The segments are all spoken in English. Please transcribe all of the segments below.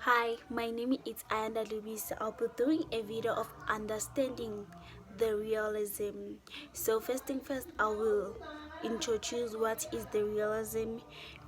Hi, my name is Ayanda Luis. I'll be doing a video of understanding the realism. So first thing first, I will introduce what is the realism.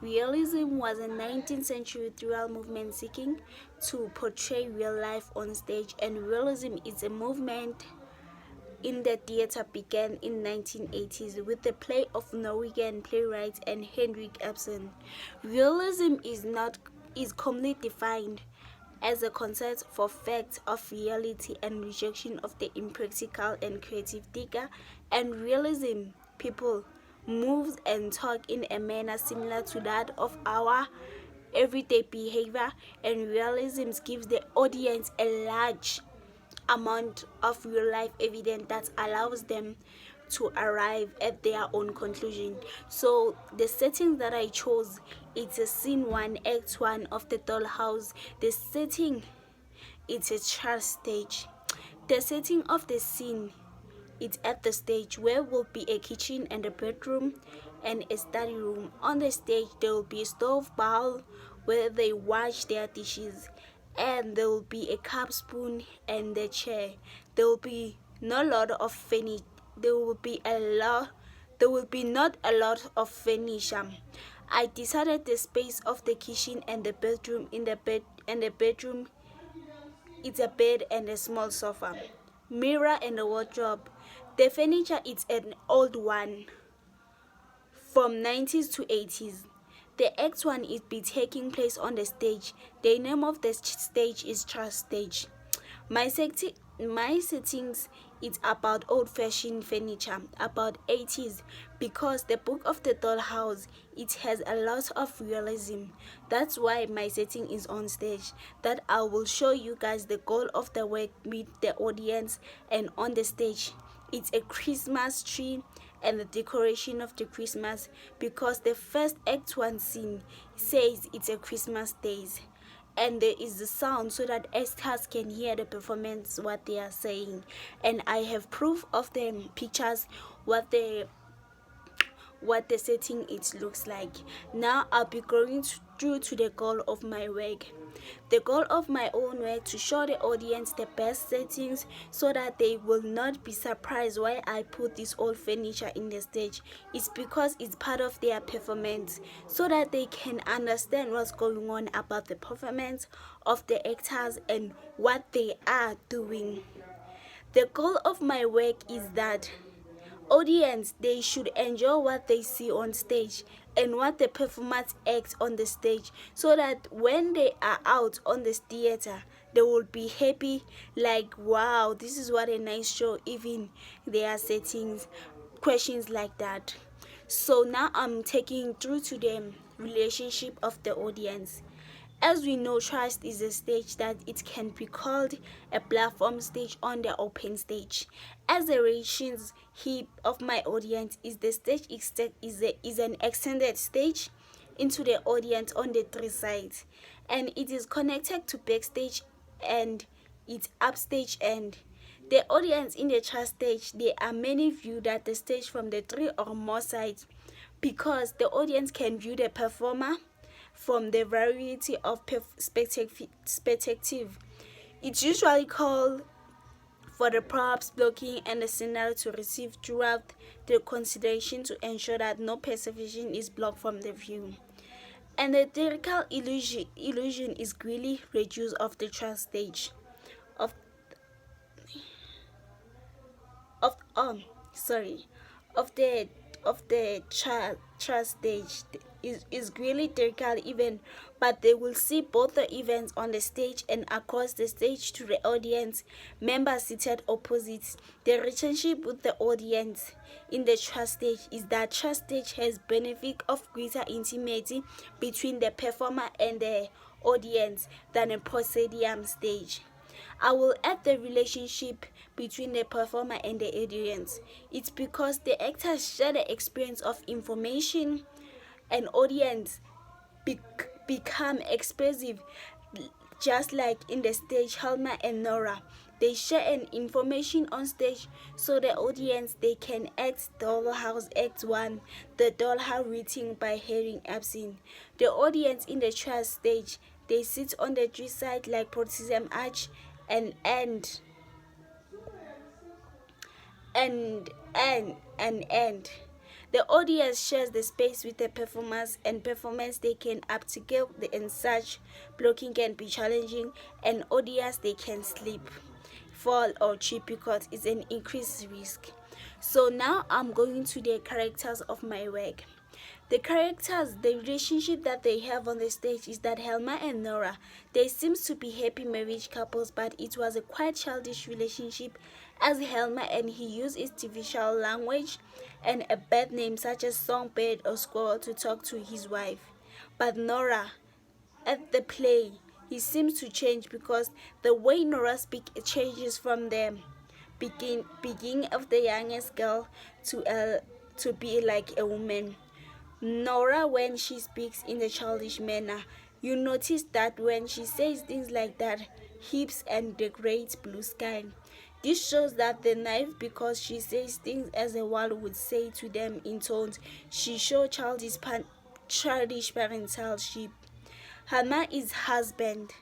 Realism was a 19th century theatrical movement seeking to portray real life on stage, and realism is a movement in the theater began in 1980s with the play of Norwegian playwright and Henrik Ibsen. Realism is commonly defined as a concept for facts of reality and rejection of the impractical and creative thinker. And realism people moves and talk in a manner similar to that of our everyday behavior, and realism gives the audience a large amount of real life evidence that allows them to arrive at their own conclusion. So the setting that I chose, it's a scene 1 act 1 of the dollhouse. The setting, it's a church stage. The setting of the scene, it's at the stage where will be a kitchen and a bedroom and a study room. On the stage there will be a stove bowl where they wash their dishes, and there will be a cup, spoon, and the chair. There will be not a lot of furniture. There will be not a lot of furniture. I decided the space of the kitchen and the bedroom. In the bedroom, it's a bed and a small sofa, mirror and a wardrobe. The furniture is an old one from 90s to 80s. The act 1 is be taking place on the stage. The name of the stage is Trust Stage. My settings is about old-fashioned furniture, about 80s, because the book of the dollhouse, it has a lot of realism. That's why my setting is on stage, that I will show you guys the goal of the work with the audience. And on the stage, it's a Christmas tree and the decoration of the Christmas, because the first act 1 scene says it's a Christmas days, and there is the sound so that actors can hear the performance what they are saying. And I have proof of the pictures what the setting it looks like. Now I'll be going through to the goal of my work. The goal of my own work to show the audience the best settings so that they will not be surprised why I put this old furniture in the stage. It's because it's part of their performance, so that they can understand what's going on about the performance of the actors and what they are doing. The goal of my work is that audience, they should enjoy what they see on stage and what the performers act on the stage, so that when they are out on this theater, they will be happy, like, wow, this is what a nice show. Even their settings, questions like that. So now I'm taking through to the relationship of the audience. As we know, trust is a stage that it can be called a platform stage on the open stage. As the relations heap of my audience is the stage is an extended stage into the audience on the 3 sides, and it is connected to backstage and its upstage end. The audience in the trust stage, there are many view that the stage from the 3 or more sides, because the audience can view the performer from the variety of perspective. It's usually called for the props, blocking, and the scenario to receive throughout the consideration to ensure that no perception is blocked from the view. And the theatrical illusion is greatly reduced of the trust stage of of of the trust stage is really theatrical event, but they will see both the events on the stage and across the stage to the audience members seated opposite. The relationship with the audience in the trust stage is that trust stage has benefit of greater intimacy between the performer and the audience than a proscenium stage. I will add the relationship between the performer and the audience. It's because the actors share the experience of information, and audience become expressive, just like in the stage Helma and Nora. They share an information on stage, so the audience they can act Dollhouse Act 1, the Dollhouse reading by hearing absent. The audience in the trust stage, They sit on the tree side like potassium arch and end. The audience shares the space with the performers, and performance they can upskill and such. Blocking can be challenging, and audience they can slip, fall or trip because it's an increased risk. So now I'm going to the characters of my work. The characters, the relationship that they have on the stage is that Helma and Nora, they seem to be happy marriage couples, but it was a quite childish relationship as Helma and he used artificial language and a bad name such as songbird or squirrel to talk to his wife. But Nora, at the play, he seems to change because the way Nora speaks changes from the begin of the youngest girl to be like a woman. Nora, when she speaks in a childish manner, you notice that when she says things like that, hips and the great blue sky. This shows that the knife, because she says things as a wall would say to them in tones, she shows childish parentalship. Hama is husband.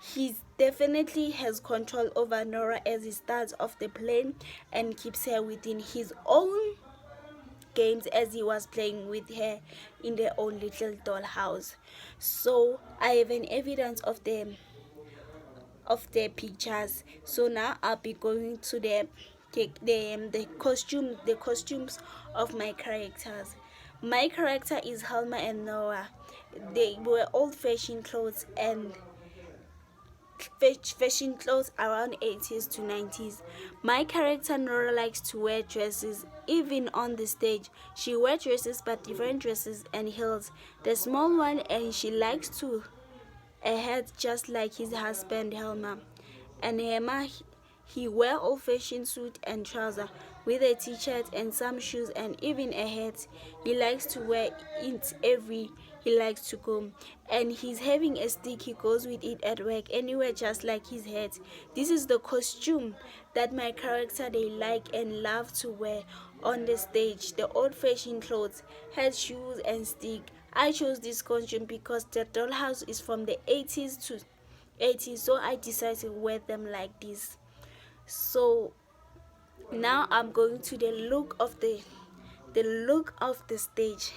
He definitely has control over Nora as he starts off the plane and keeps her within his own games as he was playing with her in their own little dollhouse. So I have an evidence of the pictures. So now I'll be going to the costumes of my characters. My character is Helma and Noah. They were old-fashioned clothes and fashion clothes around 80s to 90s. My character Nora likes to wear dresses. Even on the stage, she wears dresses, but different dresses and heels. The small one, and she likes to a hat just like his husband Helma. And Helma, he wear old-fashioned suit and trouser with a t-shirt and some shoes and even a hat. He likes to wear it every he likes to go, and he's having a stick. He goes with it at work anywhere just like his hat. This is the costume that my character they like and love to wear on the stage. The old-fashioned clothes, hat, shoes and stick. I chose this costume because the dollhouse is from the 80s, so I decided to wear them like this. So now I'm going to the look of the stage,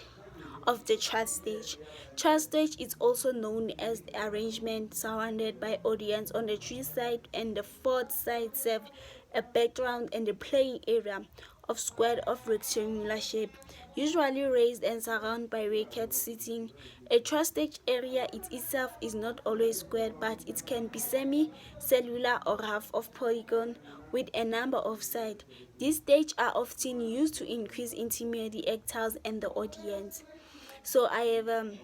of the chart stage. Chart stage is also known as the arrangement surrounded by audience on the three side, and the fourth side serve a background and the playing area of square of rectangular shape, usually raised and surrounded by racket seating. A chart stage area itself is not always square, but it can be semi-cellular or half of polygon with a number of sides. These stages are often used to increase intimacy actors and the audience. So I have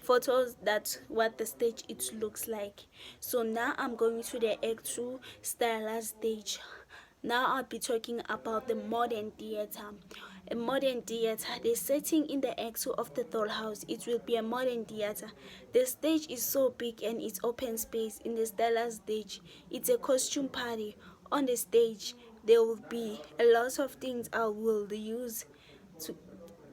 photos that what the stage it looks like. So now I'm going to the Act 2 stylized stage. Now I'll be talking about the modern theater. A modern theater, the setting in the Act 2 of the dollhouse, it will be a modern theater. The stage is so big and it's open space. In the stylized stage, it's a costume party. On the stage, there will be a lot of things I will use to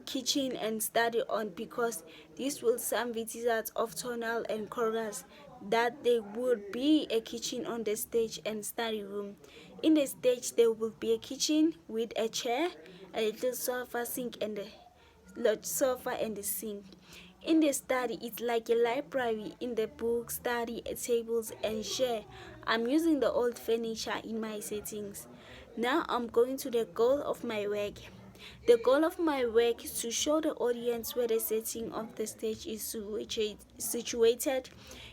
kitchen and study on, because this will some visitors of tonal and chorus that there would be a kitchen on the stage and study room. In the stage there will be a kitchen with a chair, a little sofa, sink and the sink. In the study, it's like a library. In the book, study, tables and chair. I'm using the old furniture in my settings. Now I'm going to the goal of my work. The goal of my work is to show the audience where the setting of the stage is situated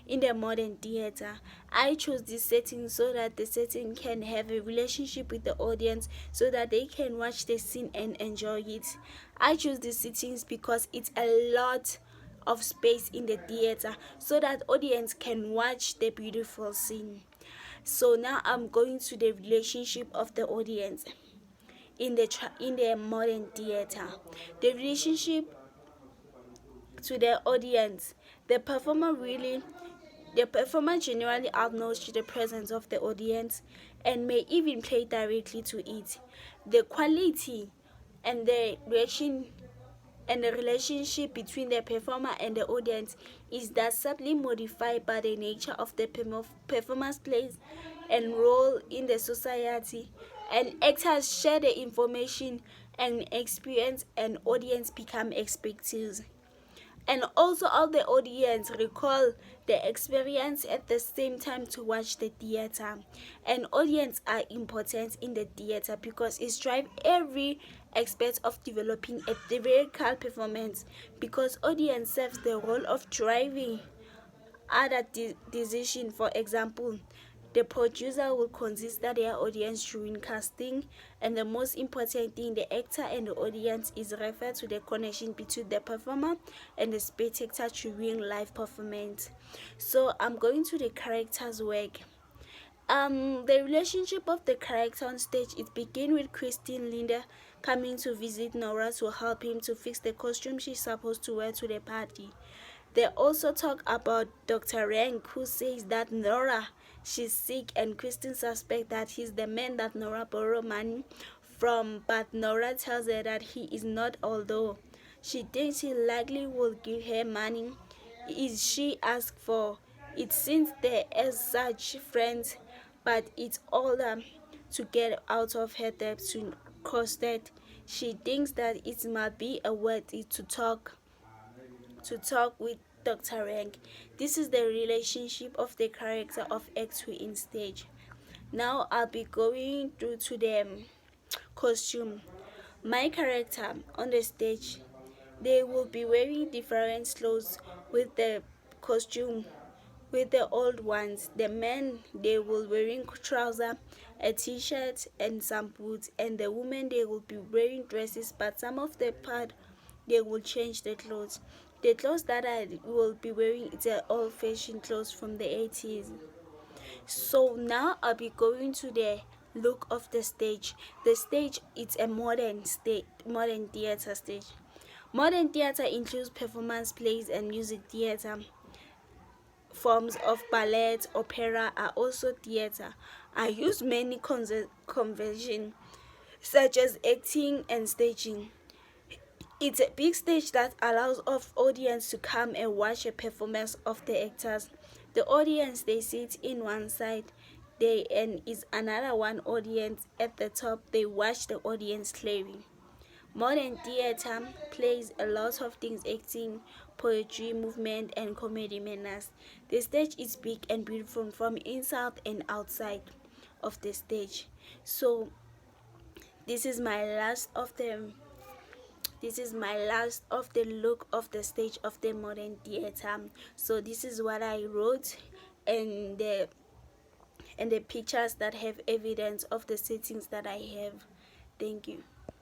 in the modern theater. I chose this setting so that the setting can have a relationship with the audience so that they can watch the scene and enjoy it. I chose these settings because it's a lot of space in the theater so that audience can watch the beautiful scene. So now I'm going to the relationship of the audience in the modern theater. The relationship to the audience, the performer generally acknowledges the presence of the audience and may even play directly to it. The quality and the reaction and the relationship between the performer and the audience is that subtly modified by the nature of the performance plays and role in the society, and actors share the information and experience, and audience become expectants. And also all the audience recall the experience at the same time to watch the theater. And audience are important in the theater because it drives every aspect of developing a theatrical performance, because audience serves the role of driving other decision. For example, the producer will consider their audience during casting, and the most important thing, the actor and the audience, is referred to the connection between the performer and the spectator during live performance. So I'm going to the character's work. The relationship of the character on stage, it begins with Christine Linda coming to visit Nora to help him to fix the costume she's supposed to wear to the party. They also talk about Dr. Rank, who says that Nora, she's sick, and Christine suspects that he's the man that Nora borrowed money from, but Nora tells her that he is not, although she thinks he likely will give her money if she asks for it, since they are such friends, but it's all to get out of her debt to cross that. She thinks that it might be a worthy to talk with Dr. Rank. This is the relationship of the character of X2 in stage. Now I'll be going through to the costume. My character on the stage, they will be wearing different clothes with the costume. With the old ones, the men, they will wearing trouser, a t-shirt and some boots, and the women, they will be wearing dresses, but some of the part they will change the clothes. The clothes that I will be wearing, it's an old-fashioned clothes from the 80s. So now I'll be going to the look of the stage. The stage, it's a modern theater stage. Modern theater includes performance plays and music theater. Forms of ballet, opera are also theater. I use many conventions such as acting and staging. It's a big stage that allows of audience to come and watch a performance of the actors. The audience, they sit in one side, they and is another one audience at the top. They watch the audience clearly. Modern theater plays a lot of things: acting, poetry, movement, and comedy manners. The stage is big and beautiful from inside and outside of the stage. So this is my last of the look of the stage of the modern theater. So this is what I wrote, and the pictures that have evidence of the settings that I have. Thank you.